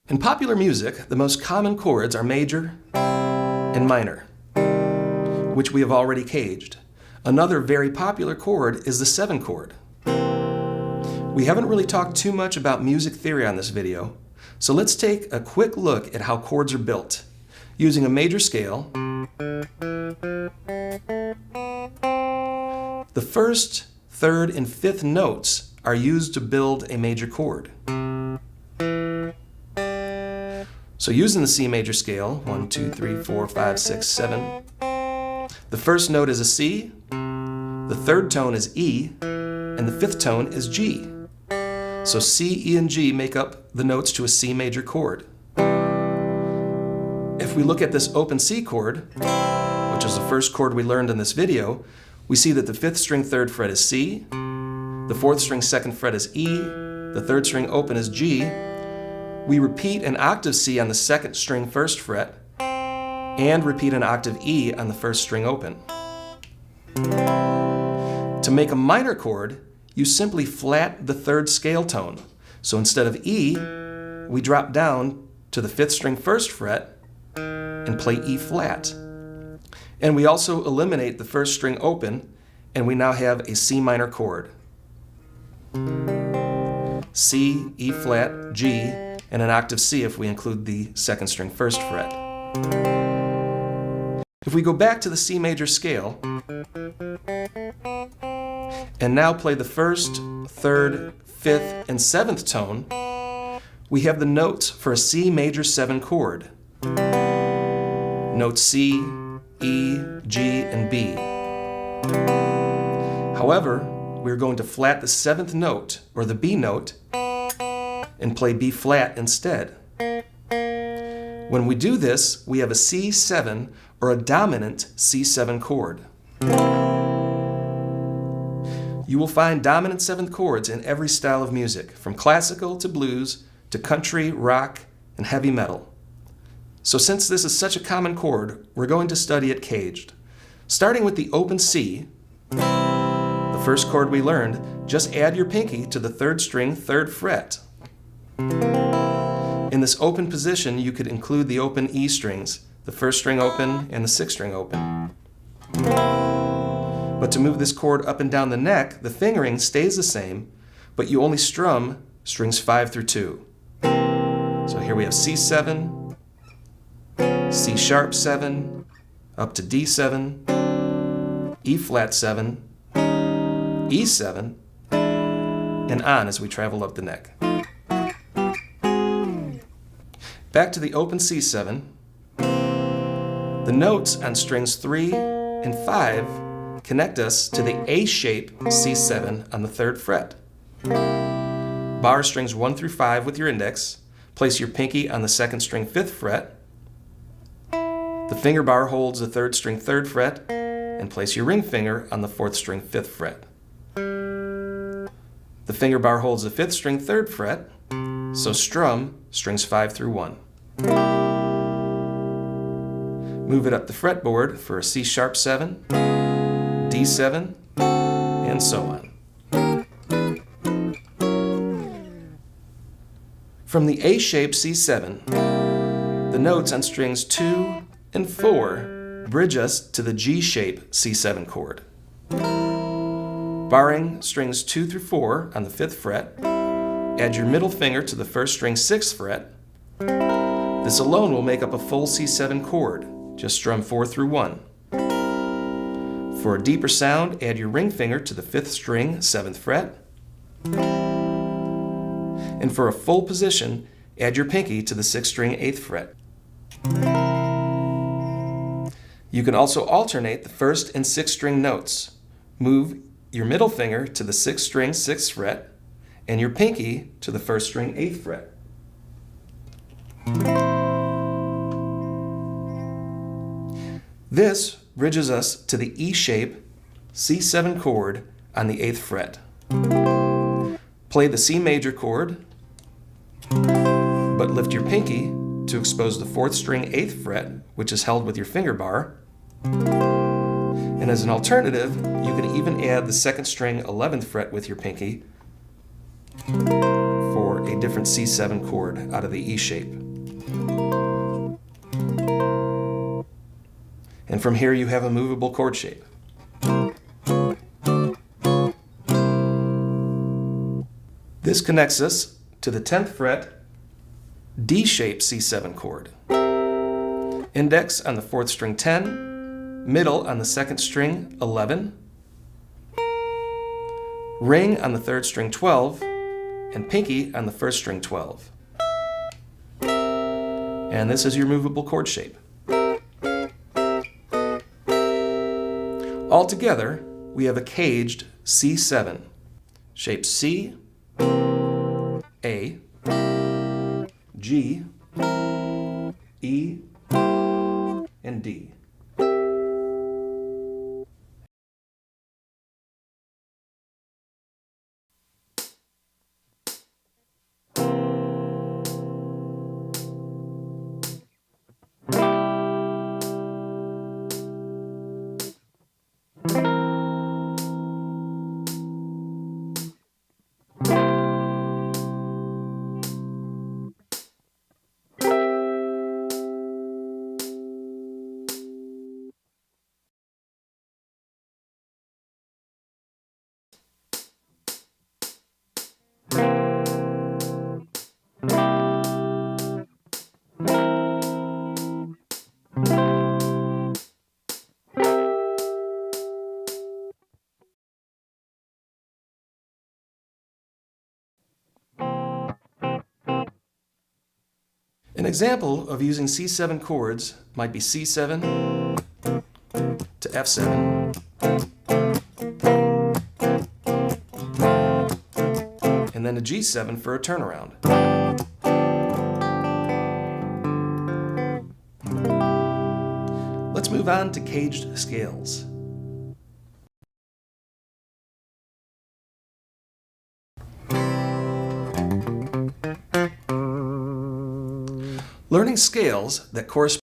In popular music, the most common chords are major and minor, which we have already caged. Another very popular chord is the 7 chord. We haven't really talked too much about music theory on this video, so let's take a quick look at how chords are built. Using a major scale, the first, third, and fifth notes are used to build a major chord. So using the C major scale, 1, 2, 3, 4, 5, 6, 7, the first note is a C, the third tone is E, and the fifth tone is G. So C, E, and G make up the notes to a C major chord. If we look at this open C chord, which is the first chord we learned in this video, we see that the 5th string 3rd fret is C, the 4th string 2nd fret is E, the 3rd string open is G. We repeat an octave C on the 2nd string 1st fret, and repeat an octave E on the 1st string open. To make a minor chord, you simply flat the 3rd scale tone. So instead of E, we drop down to the 5th string 1st fret and play E flat. And we also eliminate the 1st string open, and we now have a C minor chord. C, E flat, G, and an octave C if we include the 2nd string 1st fret. If we go back to the C major scale, and now play the 1st, 3rd, 5th, and 7th tone, we have the notes for a C major 7 chord. Notes C, E, G, and B. However, we're going to flat the 7th note, or the B note, and play B flat instead. When we do this, we have a C7, or a dominant C7 chord. You will find dominant 7th chords in every style of music, from classical to blues to country, rock, and heavy metal. So since this is such a common chord, we're going to study it caged. Starting with the open C, the first chord we learned, just add your pinky to the 3rd string 3rd fret. In this open position, you could include the open E strings, the 1st string open and the 6th string open. But to move this chord up and down the neck, the fingering stays the same, but you only strum strings 5 through 2. So here we have C7, C sharp 7, up to D7, E flat 7, E7, and on as we travel up the neck. Back to the open C7, the notes on strings 3 and 5 connect us to the A-shape C7 on the 3rd fret. Bar strings 1 through 5 with your index, place your pinky on the 2nd string 5th fret, the finger bar holds the 3rd string 3rd fret, and place your ring finger on the 4th string 5th fret. The finger bar holds the 5th string 3rd fret, so strum strings 5 through 1. Move it up the fretboard for a C sharp 7, D7, and so on. From the A-shaped C7, the notes on strings 2 and 4 bridge us to the G-shape C7 chord. Barring strings 2 through 4 on the 5th fret, add your middle finger to the 1st string 6th fret. This alone will make up a full C7 chord. Just strum 4 through 1. For a deeper sound, add your ring finger to the 5th string 7th fret. And for a full position, add your pinky to the 6th string 8th fret. You can also alternate the 1st and 6th string notes. Move your middle finger to the 6th string 6th fret and your pinky to the 1st string 8th fret. This bridges us to the E-shape C7 chord on the 8th fret. Play the C major chord, but lift your pinky to expose the 4th string 8th fret, which is held with your finger bar. And as an alternative, you can even add the 2nd string 11th fret with your pinky for a different C7 chord out of the E shape. And from here you have a movable chord shape. This connects us to the 10th fret D-shaped C7 chord. Index on the 4th string 10, middle on the 2nd string 11, ring on the 3rd string 12, and pinky on the 1st string 12. And this is your movable chord shape. Altogether, we have a caged C7, shaped C, A, G, E, and D. An example of using C7 chords might be C7 to F7, and then a G7 for a turnaround. Let's move on to caged scales. Learning scales that correspond